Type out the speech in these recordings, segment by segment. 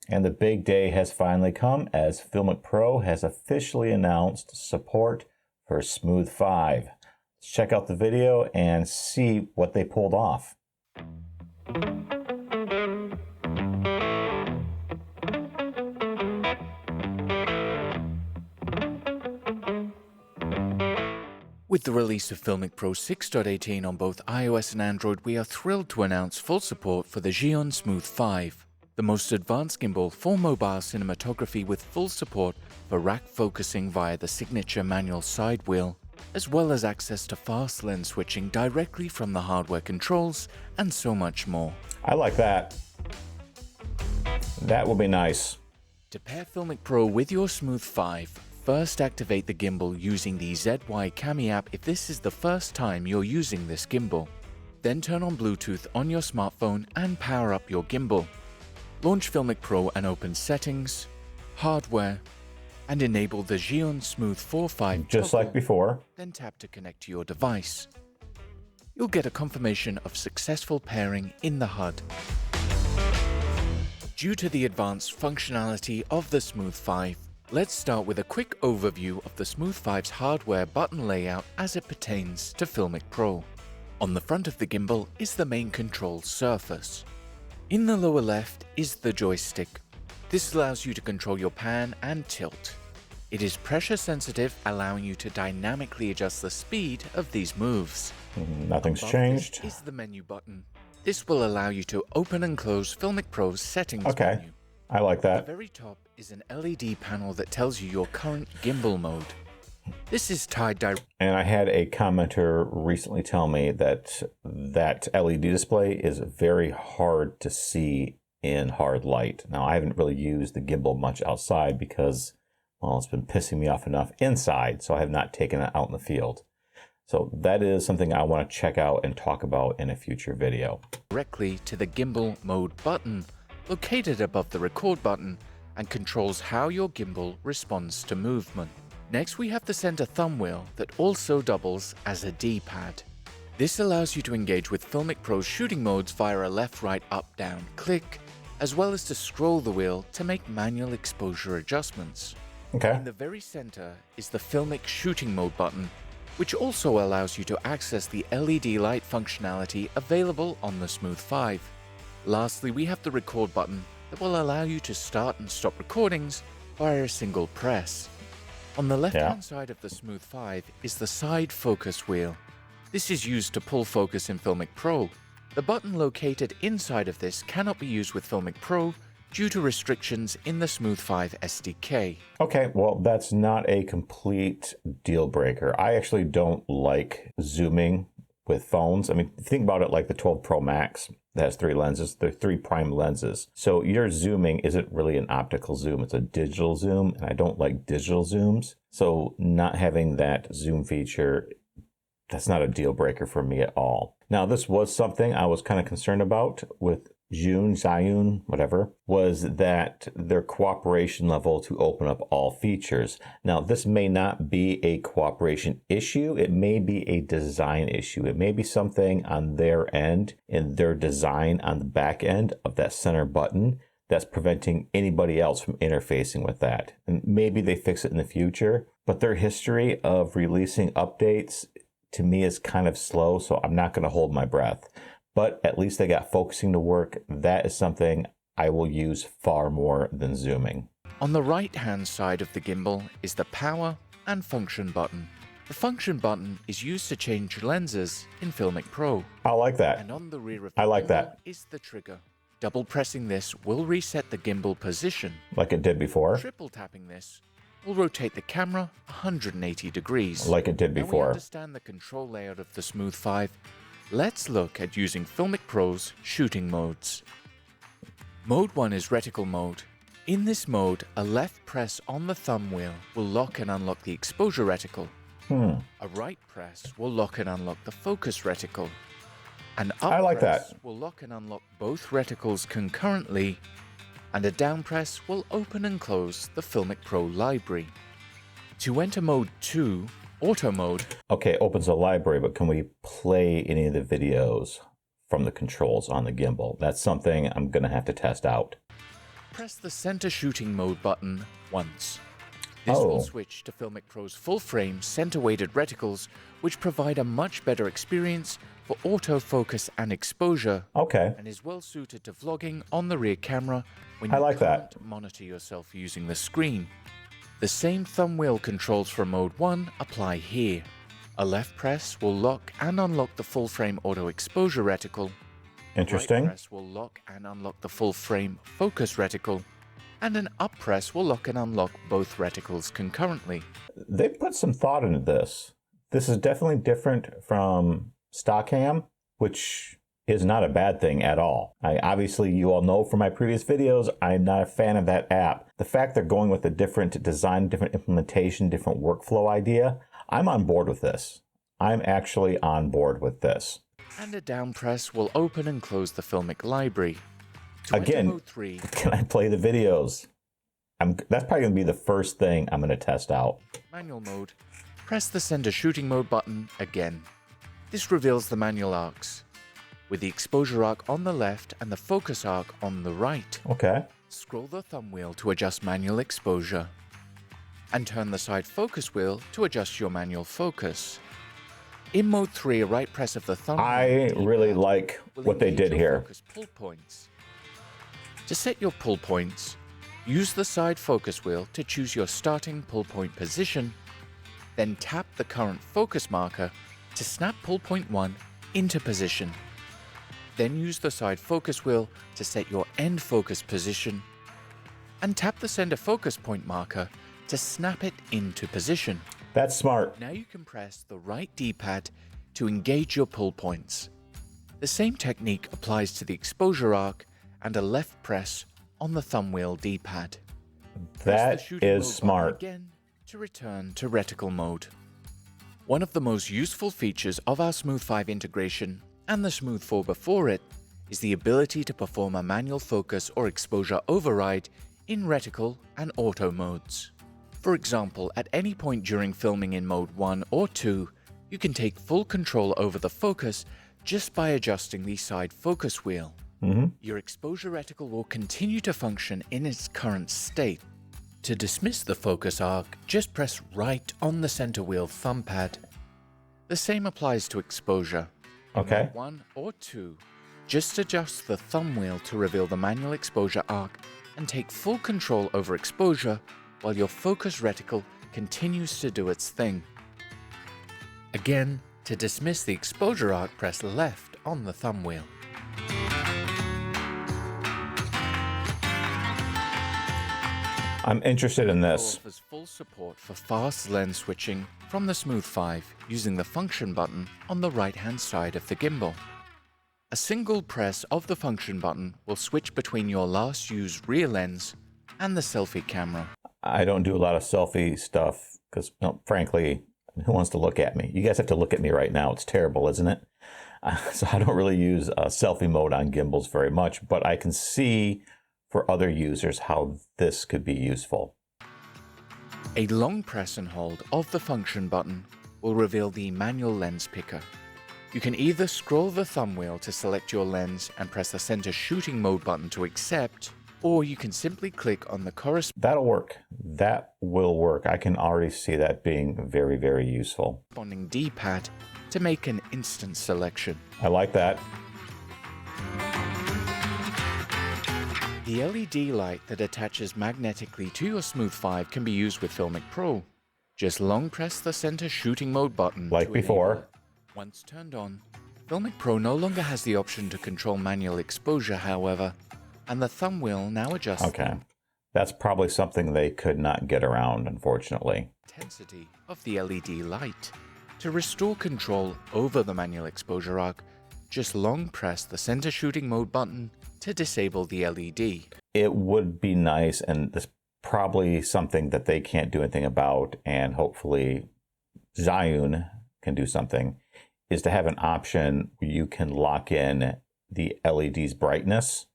And the big day has finally come as FiLMiC Pro has officially announced support for Smooth 5. Let's check out the video and see what they pulled off. With the release of FiLMiC Pro 6.18 on both iOS and Android, we are thrilled to announce full support for the Zhiyun Smooth 5, the most advanced gimbal for mobile cinematography with full support for rack focusing via the signature manual side wheel, as well as access to fast lens switching directly from the hardware controls, and so much more. I like that. That will be nice. To pair FiLMiC Pro with your Smooth 5, first activate the gimbal using the ZY Cami app if this is the first time you're using this gimbal. Then turn on Bluetooth on your smartphone and power up your gimbal. Launch FiLMiC Pro and open Settings, Hardware, and enable the Zhiyun Smooth 4.5 just toggle, like before. Then tap to connect to your device. You'll get a confirmation of successful pairing in the HUD. Due to the advanced functionality of the Smooth 5, let's start with a quick overview of the Smooth 5's hardware button layout as it pertains to FiLMiC Pro. On the front of the gimbal is the main control surface. In the lower left is the joystick. This allows you to control your pan and tilt. It is pressure sensitive, allowing you to dynamically adjust the speed of these moves. Nothing's Above changed. this is the menu button. This will allow you to open and close FiLMiC Pro's settings Okay. menu. I like At the that. very top is an LED panel that tells you your current gimbal mode. This is tied directly. And I had a commenter recently tell me that that LED display is very hard to see in hard light. Now, I haven't really used the gimbal much outside because, well, it's been pissing me off enough inside, so I have not taken it out in the field. So that is something I want to check out and talk about in a future video. Directly to the gimbal mode button, located above the record button, and controls how your gimbal responds to movement. Next, we have the center thumb wheel that also doubles as a D-pad. This allows you to engage with FiLMiC Pro's shooting modes via a left, right, up, down click, as well as to scroll the wheel to make manual exposure adjustments. Okay. In the very center is the FiLMiC shooting mode button, which also allows you to access the LED light functionality available on the Smooth 5. Lastly, we have the record button that will allow you to start and stop recordings via a single press. On the left-hand side of the Smooth 5 is the side focus wheel. This is used to pull focus in FiLMiC Pro. The button located inside of this cannot be used with FiLMiC Pro due to restrictions in the Smooth 5 SDK. Okay, well, that's not a complete deal breaker. I actually don't like zooming with phones. I mean, think about it like the 12 Pro Max that has 3 lenses. They're 3 prime lenses. So your zooming isn't really an optical zoom. It's a digital zoom, and I don't like digital zooms. So not having that zoom feature, that's not a deal breaker for me at all. Now, this was something I was kind of concerned about with Zhiyun, whatever, was that their cooperation level to open up all features. Now, this may not be a cooperation issue. It may be a design issue. It may be something on their end in their design on the back end of that center button that's preventing anybody else from interfacing with that. And maybe they fix it in the future, but their history of releasing updates to me is kind of slow, so I'm not going to hold my breath. But at least they got focusing to work. That is something I will use far more than zooming. On the right-hand side of the gimbal is the power and function button. The function button is used to change lenses in FiLMiC Pro. I like that. And on the rear of the I like gimbal that. is the trigger. Double pressing this will reset the gimbal position. Like it did before. Triple tapping this will rotate the camera 180 degrees. Like it did Now we before. understand the control layout of the Smooth 5. Let's look at using FiLMiC Pro's shooting modes. Mode 1 is reticle mode. In this mode, a left press on the thumb wheel will lock and unlock the exposure reticle. A right press will lock and unlock the focus reticle. An up I like press that. will lock and unlock both reticles concurrently, and a down press will open and close the FiLMiC Pro library. To enter mode 2, auto mode. Okay, opens a library, but can we play any of the videos from the controls on the gimbal? That's something I'm going to have to test out. press the center shooting mode button once. This will Oh. switch to FiLMiC Pro's full-frame center-weighted reticles, which provide a much better experience for autofocus and exposure, Okay. and is well suited to vlogging on the rear camera when I you like can't that. monitor yourself using the screen. The same thumb wheel controls from Mode 1 apply here. A left press will lock and unlock the full-frame auto exposure reticle. Interesting. Right press will lock and unlock the full-frame focus reticle, and an up press will lock and unlock both reticles concurrently. They put some thought into this. This is definitely different from Stockcam, which is not a bad thing at all. Obviously, you all know from my previous videos, I'm not a fan of that app. The fact they're going with a different design, different implementation, different workflow idea, I'm on board with this. I'm actually on board with this. And a down press will open and close the FiLMiC library. To enter Again, Mode 3, can I play the videos? That's probably going to be the first thing I'm going to test out. manual mode, press the center shooting mode button again. This reveals the manual arcs, with the exposure arc on the left and the focus arc on the right. Okay. Scroll the thumb wheel to adjust manual exposure, and turn the side focus wheel to adjust your manual focus. In Mode 3, a right press of the thumb I wheel really D-pad like will what they engage did your here. focus pull points. To set your pull points, use the side focus wheel to choose your starting pull point position, then tap the current focus marker to snap pull point 1 into position. Then use the side focus wheel to set your end focus position, and tap the center focus point marker to snap it into position. That's smart. Now you can press the right D-pad to engage your pull points. The same technique applies to the exposure arc and a left press on the thumb wheel D-pad. Press the That shooting is mode button smart. again to return to reticle mode. One of the most useful features of our Smooth 5 integration and the Smooth 4 before it is the ability to perform a manual focus or exposure override in reticle and auto modes. For example, at any point during filming in Mode 1 or 2, you can take full control over the focus just by adjusting the side focus wheel. Your exposure reticle will continue to function in its current state. To dismiss the focus arc, just press right on the center wheel thumb pad. The same applies to exposure. In Okay. Mode 1 or 2, just adjust the thumb wheel to reveal the manual exposure arc and take full control over exposure while your focus reticle continues to do its thing. Again, to dismiss the exposure arc, press left on the thumb wheel. I'm interested in Pro this. offers full support for fast lens switching from the Smooth 5 using the function button on the right-hand side of the gimbal. A single press of the function button will switch between your last used rear lens and the selfie camera. I don't do a lot of selfie stuff because, frankly, who wants to look at me? You guys have to look at me right now. It's terrible, isn't it? So I don't really use selfie mode on gimbals very much, but I can see for other users how this could be useful. A long press and hold of the function button will reveal the manual lens picker. You can either scroll the thumb wheel to select your lens and press the center shooting mode button to accept, or you can simply click on the That'll work. That will work. I can already see that being very, very useful. corresponding D-pad to make an instant selection. I like that. The LED light that attaches magnetically to your Smooth 5 can be used with FiLMiC Pro. Just long press the center shooting mode button Like to before. enable it. Once turned on, FiLMiC Pro no longer has the option to control manual exposure, however, and the thumb wheel now adjusts Okay. That's probably something they could not get around, unfortunately. the intensity of the LED light. To restore control over the manual exposure arc, just long press the center shooting mode button to disable the LED. It would be nice, and this probably something that they can't do anything about, and hopefully Zhiyun can do something, is to have an option where you can lock in the LED's brightness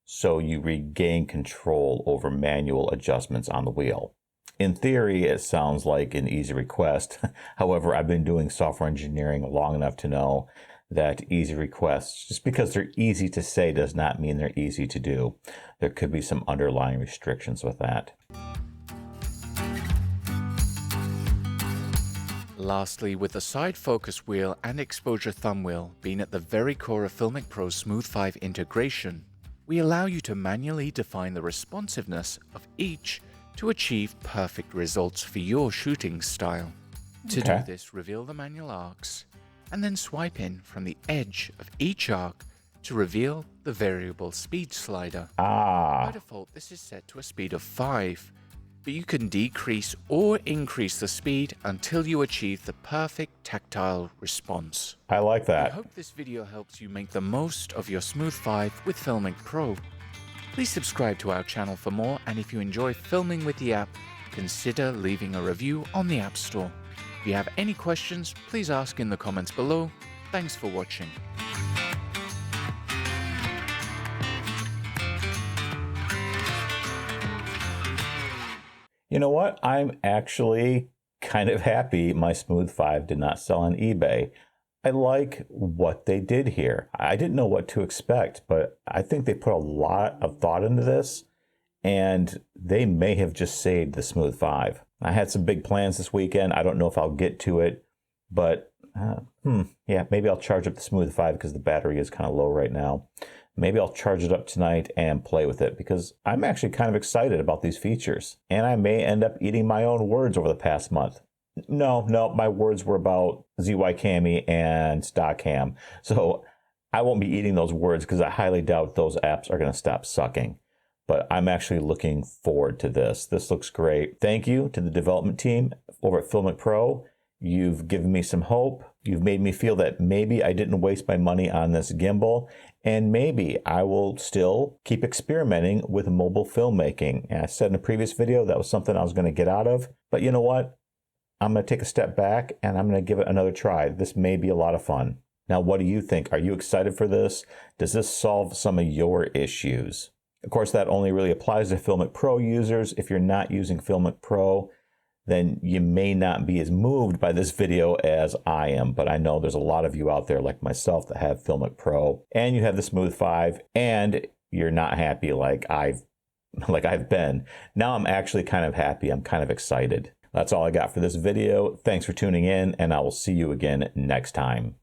so you regain control over manual adjustments on the wheel. In theory, it sounds like an easy request. However, I've been doing software engineering long enough to know that easy requests, just because they're easy to say does not mean they're easy to do. There could be some underlying restrictions with that. Lastly, with the side focus wheel and exposure thumb wheel being at the very core of FiLMiC Pro's Smooth 5 integration, we allow you to manually define the responsiveness of each to achieve perfect results for your shooting style. To do this, reveal the manual arcs, and then swipe in from the edge of each arc to reveal the variable speed slider. By default, this is set to a speed of 5, but you can decrease or increase the speed until you achieve the perfect tactile response. I like that. I hope this video helps you make the most of your Smooth 5 with FiLMiC Pro. Please subscribe to our channel for more, and if you enjoy filming with the app, consider leaving a review on the App Store. If you have any questions, please ask in the comments below. Thanks for watching. You know what? I'm actually kind of happy my Smooth 5 did not sell on eBay. I like what they did here. I didn't know what to expect, but I think they put a lot of thought into this, and they may have just saved the Smooth 5. I had some big plans this weekend. I don't know if I'll get to it, but yeah, maybe I'll charge up the Smooth 5 because the battery is kind of low right now. Maybe I'll charge it up tonight and play with it because I'm actually kind of excited about these features. And I may end up eating my own words over the past month. No, my words were about ZY Cami and StockCam. So I won't be eating those words because I highly doubt those apps are going to stop sucking. But I'm actually looking forward to this. This looks great. Thank you to the development team over at FiLMiC Pro. You've given me some hope. You've made me feel that maybe I didn't waste my money on this gimbal, and maybe I will still keep experimenting with mobile filmmaking. And I said in a previous video that was something I was going to get out of, but you know what? I'm going to take a step back and I'm going to give it another try. This may be a lot of fun. Now, what do you think? Are you excited for this? Does this solve some of your issues? Of course, that only really applies to FiLMiC Pro users. If you're not using FiLMiC Pro, then you may not be as moved by this video as I am. But I know there's a lot of you out there like myself that have FiLMiC Pro, and you have the Smooth 5, and you're not happy like I've been. Now I'm actually kind of happy. I'm kind of excited. That's all I got for this video. Thanks for tuning in, and I will see you again next time.